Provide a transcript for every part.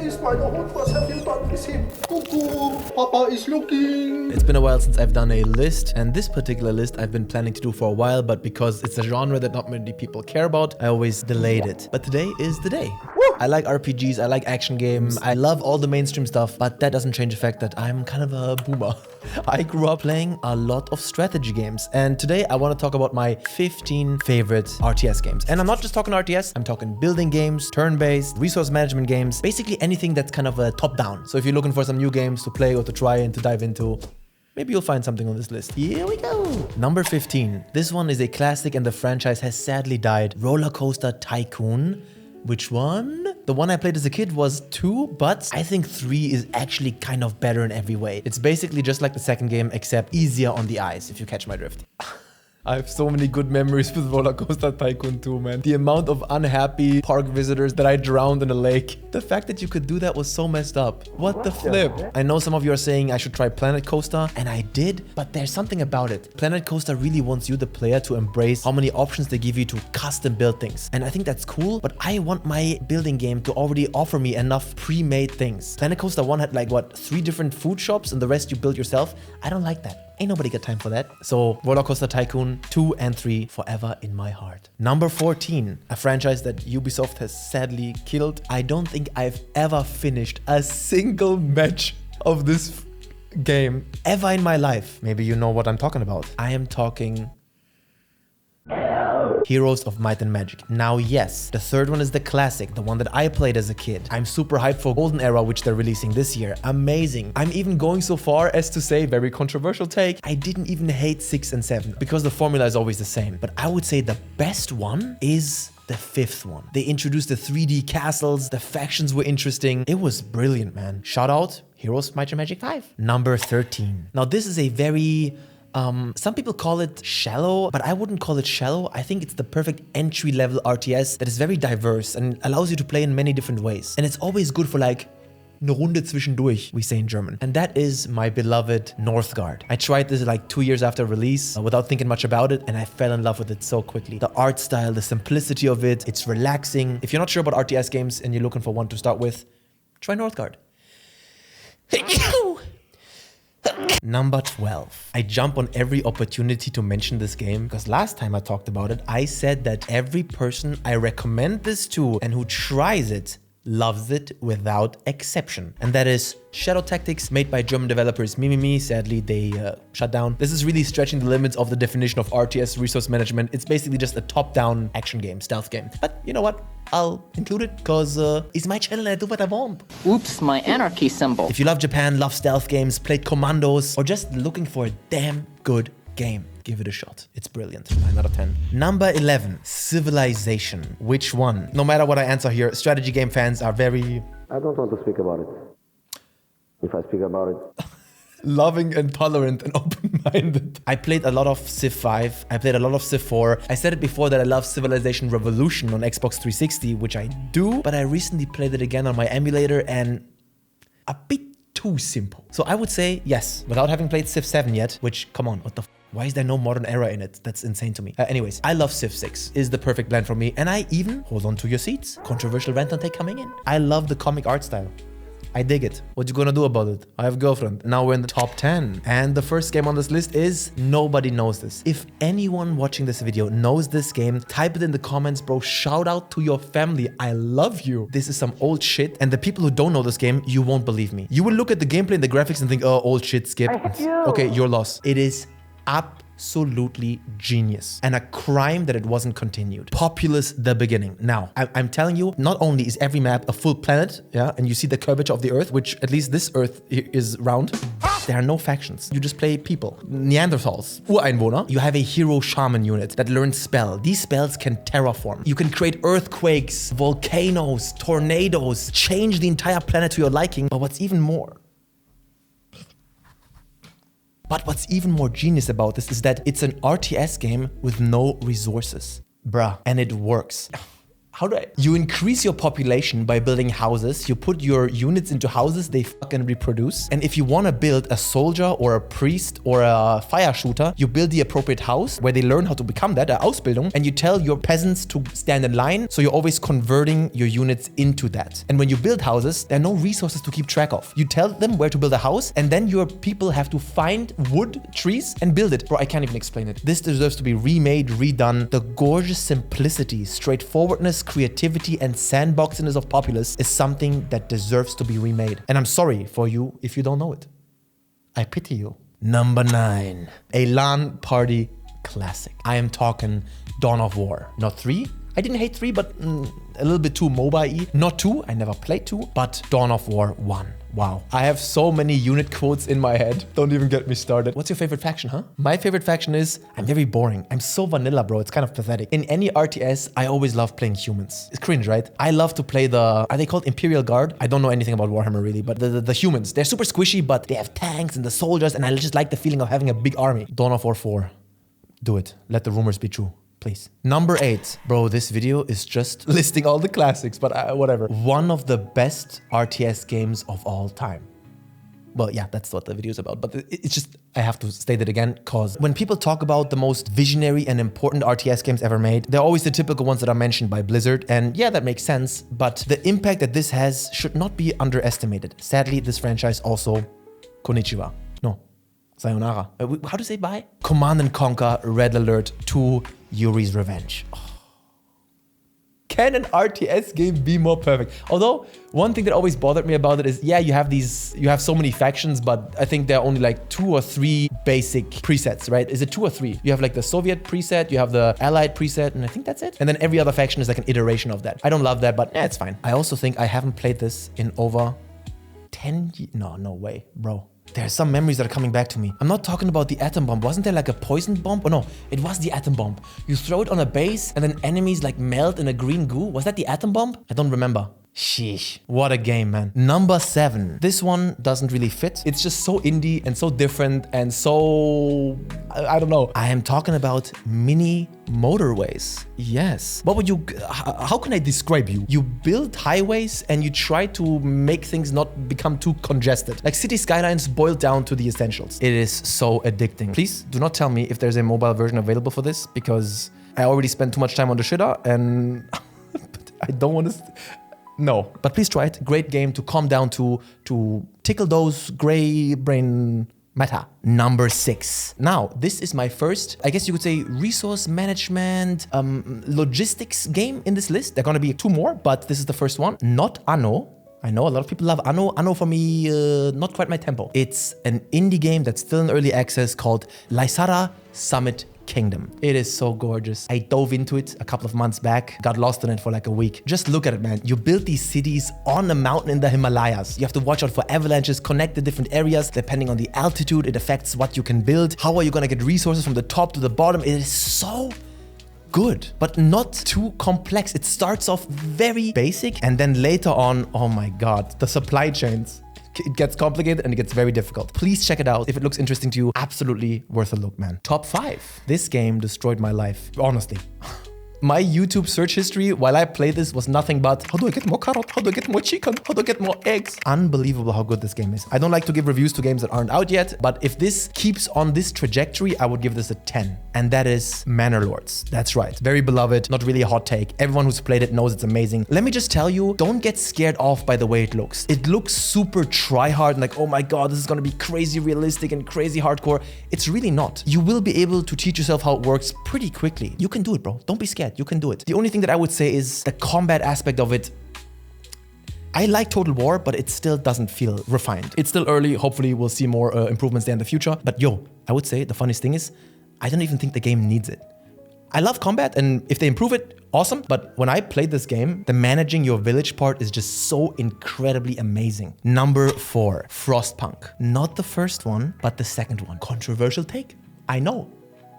ist meine Hund? Was have you done with him? Cuckoo, Papa is looking. It's been a while since I've done a list, and this particular list I've been planning to do for a while, but because it's a genre that not many people care about, I always delayed it. But today is the day. Woo! I like RPGs, I like action games, I love all the mainstream stuff, but that doesn't change the fact that I'm kind of a boomer. I grew up playing a lot of strategy games, and today I want to talk about my 15 favorite RTS games. And I'm not just talking RTS, I'm talking building games, turn-based, resource management games, basically anything that's kind of a top-down. So if you're looking for some new games to play or to try and to dive into, maybe you'll find something on this list. Here we go. Number 15. This one is a classic and the franchise has sadly died. Roller Coaster Tycoon. Which one? The one I played as a kid was 2, but I think 3 is actually kind of better in every way. It's basically just like the second game, except easier on the eyes, if you catch my drift. I have so many good memories with Roller Coaster Tycoon 2, man. The amount of unhappy park visitors that I drowned in a lake. The fact that you could do that was so messed up. What the flip? I know some of you are saying I should try Planet Coaster, and I did, but there's something about it. Planet Coaster really wants you, the player, to embrace how many options they give you to custom build things. And I think that's cool, but I want my building game to already offer me enough pre-made things. Planet Coaster 1 had like, what, 3 different food shops and the rest you build yourself? I don't like that. Ain't nobody got time for that. So Roller Coaster Tycoon 2 and 3 forever in my heart. Number 14, a franchise that Ubisoft has sadly killed. I don't think I've ever finished a single match of this game ever in my life. Maybe you know what I'm talking about. I am talking Heroes of Might and Magic. Now, yes, the third one is the classic, the one that I played as a kid. I'm super hyped for Golden Era, which they're releasing this year. Amazing. I'm even going so far as to say, very controversial take, I didn't even hate 6 and 7 because the formula is always the same. But I would say the best one is the 5th one. They introduced the 3D castles, the factions were interesting. It was brilliant, man. Shout out, Heroes of Might and Magic 5. Number 13. Now, this is a very... some people call it shallow, but I wouldn't call it shallow. I think it's the perfect entry-level RTS that is very diverse and allows you to play in many different ways. And it's always good for like eine Runde zwischendurch, we say in German. And that is my beloved Northgard. I tried this like 2 years after release without thinking much about it, and I fell in love with it so quickly. The art style, the simplicity of it, it's relaxing. If you're not sure about RTS games and you're looking for one to start with, try Northgard. Number 12. I jump on every opportunity to mention this game because last time I talked about it, I said that every person I recommend this to and who tries it loves it without exception. And that is Shadow Tactics, made by German developers Mimimi. Sadly, they shut down. This is really stretching the limits of the definition of RTS resource management. It's basically just a top-down action game, stealth game. But you know what? I'll include it because it's my channel and I do what I want. Oops, my anarchy symbol. If you love Japan, love stealth games, played Commandos, or just looking for a damn good game, give it a shot. It's brilliant. 9 out of 10. Number 11, Civilization. Which one? No matter what I answer here, strategy game fans are very... I don't want to speak about it. If I speak about it... loving and tolerant and open-minded. I played a lot of Civ 5. I played a lot of Civ 4. I said it before that I love Civilization Revolution on Xbox 360, which I do, but I recently played it again on my emulator and a bit too simple. So I would say yes, without having played Civ 7 yet, which, come on, what the f? Why is there no modern era in it? That's insane to me. Anyways, I love Civ 6. Is the perfect blend for me. And I even, hold on to your seats, controversial rant and take coming in. I love the comic art style. I dig it. What you gonna do about it? I have a girlfriend. Now we're in the top 10. And the first game on this list is, nobody knows this. If anyone watching this video knows this game, type it in the comments, bro. Shout out to your family. I love you. This is some old shit. And the people who don't know this game, you won't believe me. You will look at the gameplay and the graphics and think, oh, old shit, skip. Okay, your loss. It is absolutely genius and a crime that it wasn't continued. Populous the beginning. Now, I'm telling you, not only is every map a full planet, yeah, and you see the curvature of the earth, which at least this earth is round, there are no factions. You just play people. Neanderthals, Ureinwohner. You have a hero shaman unit that learns spell. These spells can terraform. You can create earthquakes, volcanoes, tornadoes, change the entire planet to your liking. But what's even more genius about this is that it's an RTS game with no resources. Bruh. And it works. How do I? You increase your population by building houses. You put your units into houses, they fucking reproduce. And if you want to build a soldier or a priest or a fire shooter, you build the appropriate house where they learn how to become that, a Ausbildung, and you tell your peasants to stand in line. So you're always converting your units into that. And when you build houses, there are no resources to keep track of. You tell them where to build a house, and then your people have to find wood, trees, and build it. Bro, I can't even explain it. This deserves to be remade, redone. The gorgeous simplicity, straightforwardness, creativity, and sandboxiness of Populous is something that deserves to be remade. And I'm sorry for you if you don't know it. I pity you. Number 9, a LAN party classic. I am talking Dawn of War. Not 3. I didn't hate 3, but a little bit too mobile-y. Not 2, I never played 2, but Dawn of War 1. Wow. I have so many unit quotes in my head. Don't even get me started. What's your favorite faction, huh? My favorite faction is, I'm very boring. I'm so vanilla, bro. It's kind of pathetic. In any RTS, I always love playing humans. It's cringe, right? I love to play the, are they called Imperial Guard? I don't know anything about Warhammer really, but the humans. They're super squishy, but they have tanks and the soldiers, and I just like the feeling of having a big army. Dawn of War 4. Do it. Let the rumors be true. Please. Number 8. Bro, this video is just listing all the classics, but whatever. One of the best RTS games of all time. Well, yeah, that's what the video is about, but it's just, I have to state it again, because when people talk about the most visionary and important RTS games ever made, they're always the typical ones that are mentioned by Blizzard, and yeah, that makes sense, but the impact that this has should not be underestimated. Sadly, this franchise also, konnichiwa. No, sayonara. How to say bye? Command & Conquer Red Alert 2 Yuri's Revenge. Oh. Can an RTS game be more perfect? Although, one thing that always bothered me about it is, yeah, you have so many factions, but I think there are only like 2 or 3 basic presets, right? Is it 2 or 3? You have like the Soviet preset, you have the Allied preset, and I think that's it. And then every other faction is like an iteration of that. I don't love that, but yeah, it's fine. I also think I haven't played this in over 10 years. No way, bro. There are some memories that are coming back to me. I'm not talking about the atom bomb. Wasn't there like a poison bomb? Oh no, it was the atom bomb. You throw it on a base and then enemies like melt in a green goo. Was that the atom bomb? I don't remember. Sheesh. What a game, man. Number 7. This one doesn't really fit. It's just so indie and so different and so... I don't know. I am talking about mini motorways. Yes. What would you... How can I describe you? You build highways and you try to make things not become too congested. Like City Skylines boiled down to the essentials. It is so addicting. Please do not tell me if there's a mobile version available for this, because I already spent too much time on the shitter and I don't want to... No, but please try it. Great game to calm down to tickle those gray brain matter. Number 6. Now, this is my first, I guess you could say, resource management, logistics game in this list. There are going to be 2 more, but this is the first one. Not Anno. I know a lot of people love Anno. Anno for me, not quite my tempo. It's an indie game that's still in early access called Lysara Summit Kingdom. It is so gorgeous. I dove into it a couple of months back, got lost in it for like a week. Just look at it, man. You build these cities on a mountain in the Himalayas. You have to watch out for avalanches, connect the different areas. Depending on the altitude, it affects what you can build. How are you gonna get resources from the top to the bottom? It is so good, but not too complex. It starts off very basic, and then later on, oh my God, the supply chains. It gets complicated and it gets very difficult. Please check it out. If it looks interesting to you, absolutely worth a look, man. Top 5. This game destroyed my life, honestly. My YouTube search history while I played this was nothing but, how do I get more carrot? How do I get more chicken? How do I get more eggs? Unbelievable how good this game is. I don't like to give reviews to games that aren't out yet, but if this keeps on this trajectory, I would give this a 10. And that is Manor Lords. That's right. Very beloved, not really a hot take. Everyone who's played it knows it's amazing. Let me just tell you, don't get scared off by the way it looks. It looks super try-hard and like, oh my God, this is gonna be crazy realistic and crazy hardcore. It's really not. You will be able to teach yourself how it works pretty quickly. You can do it, bro. Don't be scared. You can do it. The only thing that I would say is the combat aspect of it. I like Total War, but it still doesn't feel refined. It's still early. Hopefully we'll see more improvements there in the future. But yo, I would say the funniest thing is, I don't even think the game needs it. I love combat, and if they improve it, awesome. But when I played this game, the managing your village part is just so incredibly amazing. Number 4, Frostpunk. Not the first one, but the second one. Controversial take, I know.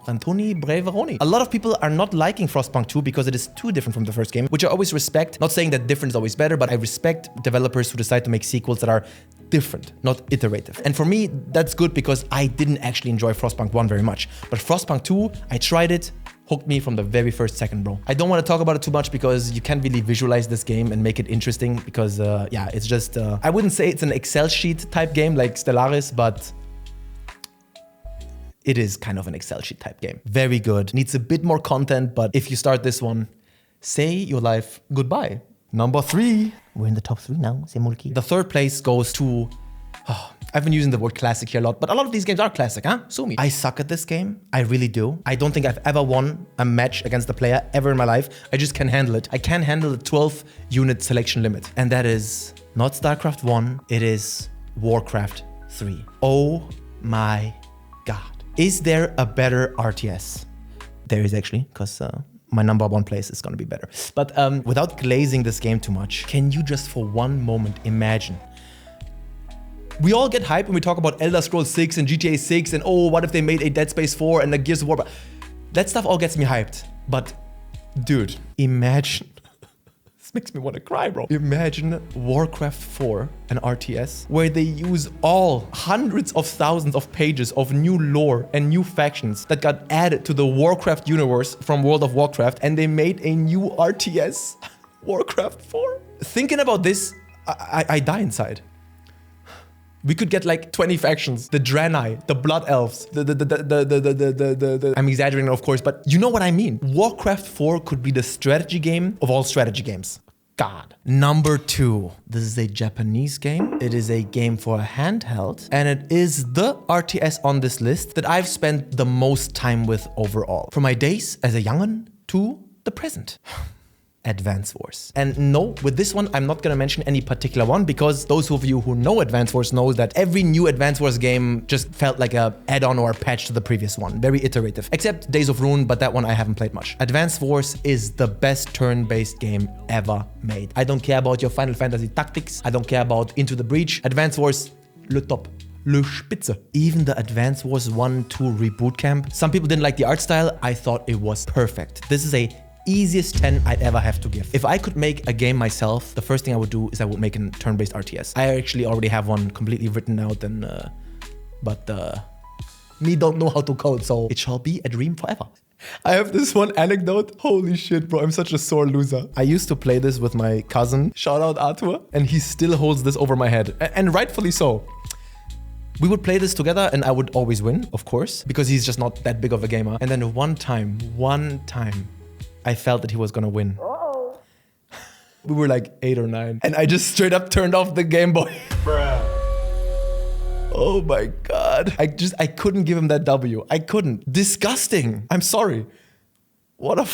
Antoni Breveroni. A lot of people are not liking Frostpunk 2 because it is too different from the first game, which I always respect. Not saying that different is always better, but I respect developers who decide to make sequels that are different, not iterative. And for me, that's good because I didn't actually enjoy Frostpunk 1 very much. But Frostpunk 2, I tried it, hooked me from the very first second, bro. I don't want to talk about it too much because you can't really visualize this game and make it interesting because, yeah, it's just, I wouldn't say it's an Excel sheet type game like Stellaris, but it is kind of an Excel sheet type game. Very good. Needs a bit more content, but if you start this one, say your life goodbye. Number 3. We're in the top 3 now, Semulki. The third place goes to... Oh, I've been using the word classic here a lot, but a lot of these games are classic, huh? Sumi. I suck at this game. I really do. I don't think I've ever won a match against a player ever in my life. I just can't handle it. I can't handle the 12 unit selection limit. And that is not StarCraft 1. It is Warcraft 3. Oh my God. Is there a better RTS? There is actually, because my number 1 place is going to be better. But without glazing this game too much, can you just for one moment imagine? We all get hyped when we talk about Elder Scrolls 6 and GTA 6 and oh, what if they made a Dead Space 4 and a Gears of War? That stuff all gets me hyped. But dude, imagine, this makes me want to cry, bro. Imagine Warcraft 4, an RTS, where they use all hundreds of thousands of pages of new lore and new factions that got added to the Warcraft universe from World of Warcraft, and they made a new RTS, Warcraft 4. Thinking about this, I die inside. We could get like 20 factions, the Draenei, the Blood Elves, I'm exaggerating of course, but you know what I mean. Warcraft 4 could be the strategy game of all strategy games. God. Number 2. This is a Japanese game. It is a game for a handheld, and it is the RTS on this list that I've spent the most time with overall. From my days as a young'un to the present. Advance Wars. And no, with this one, I'm not gonna mention any particular one because those of you who know Advance Wars know that every new Advance Wars game just felt like a add-on or a patch to the previous one. Very iterative. Except Days of Ruin, but that one I haven't played much. Advance Wars is the best turn-based game ever made. I don't care about your Final Fantasy tactics. I don't care about Into the Breach. Advance Wars, le top. Le Spitze. Even the Advance Wars 1-2 reboot camp. Some people didn't like the art style. I thought it was perfect. This is a easiest 10 I'd ever have to give. If I could make a game myself, the first thing I would do is I would make a turn-based RTS. I actually already have one completely written out and me don't know how to code, so it shall be a dream forever. I have this one anecdote. Holy shit, bro, I'm such a sore loser. I used to play this with my cousin, shout out Arthur, and he still holds this over my head, and rightfully so. We would play this together and I would always win, of course, because he's just not that big of a gamer. And then one time, I felt that he was gonna win. Uh-oh. We were like 8 or 9. And I just straight up turned off the Game Boy. Bruh. Oh my God. I couldn't give him that W. I couldn't. Disgusting. I'm sorry. What a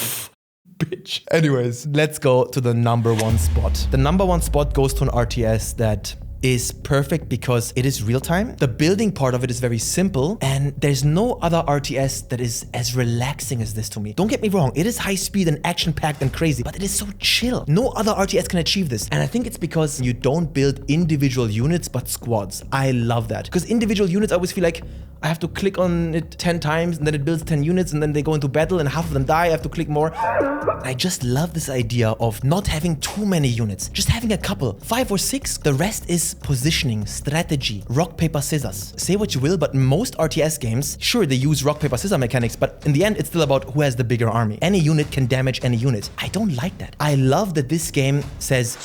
bitch. Anyways, let's go to the number 1 spot. The number 1 spot goes to an RTS that is perfect because it is real time. The building part of it is very simple and there's no other RTS that is as relaxing as this to me. Don't get me wrong, it is high speed and action packed and crazy, but it is so chill. No other RTS can achieve this. And I think it's because you don't build individual units, but squads. I love that. Because individual units, I always feel like I have to click on it 10 times and then it builds 10 units and then they go into battle and half of them die. I have to click more. I just love this idea of not having too many units, just having a couple, 5 or 6. The rest is positioning, strategy, rock, paper, scissors. Say what you will, but most RTS games, sure, they use rock, paper, scissors mechanics, but in the end, it's still about who has the bigger army. Any unit can damage any unit. I don't like that. I love that this game says,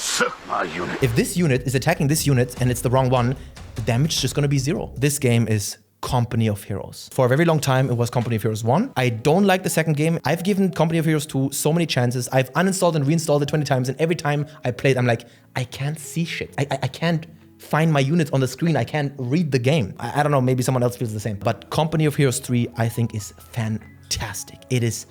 if this unit is attacking this unit and it's the wrong one, the damage is just gonna be 0. This game is Company of Heroes. For a very long time, it was Company of Heroes 1. I don't like the second game. I've given Company of Heroes 2 so many chances. I've uninstalled and reinstalled it 20 times, and every time I played, I'm like, I can't see shit. I can't find my units on the screen. I can't read the game. I don't know, maybe someone else feels the same. But Company of Heroes 3, I think, is fantastic. It is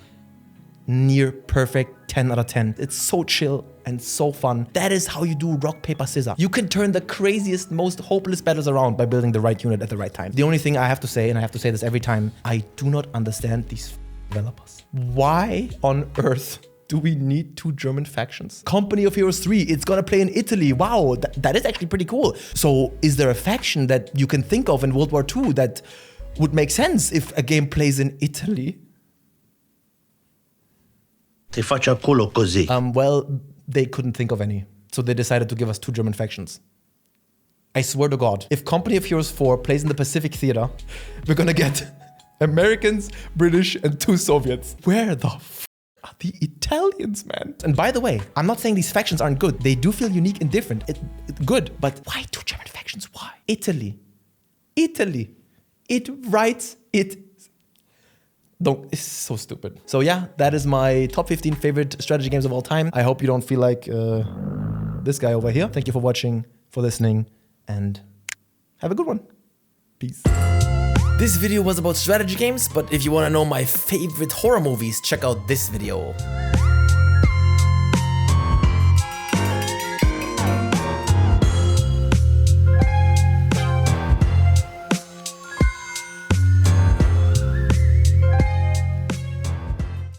near perfect, 10 out of 10. It's so chill and so fun. That is how you do rock, paper, scissors. You can turn the craziest, most hopeless battles around by building the right unit at the right time. The only thing I have to say, and I have to say this every time, I do not understand these developers. Why on earth do we need 2 German factions? Company of Heroes 3, it's gonna play in Italy. Wow, that is actually pretty cool. So is there a faction that you can think of in World War II that would make sense if a game plays in Italy? Ti faccia culo così. Well, they couldn't think of any. So they decided to give us 2 German factions. I swear to God, if Company of Heroes 4 plays in the Pacific Theater, we're gonna get Americans, British, and 2 Soviets. Where the f are the Italians, man? And by the way, I'm not saying these factions aren't good. They do feel unique and different. Good, but why 2 German factions? Why? Italy. It writes it. No, it's so stupid. So yeah, that is my top 15 favorite strategy games of all time. I hope you don't feel like this guy over here. Thank you for watching, for listening, and have a good one. Peace. This video was about strategy games, but if you want to know my favorite horror movies, check out this video.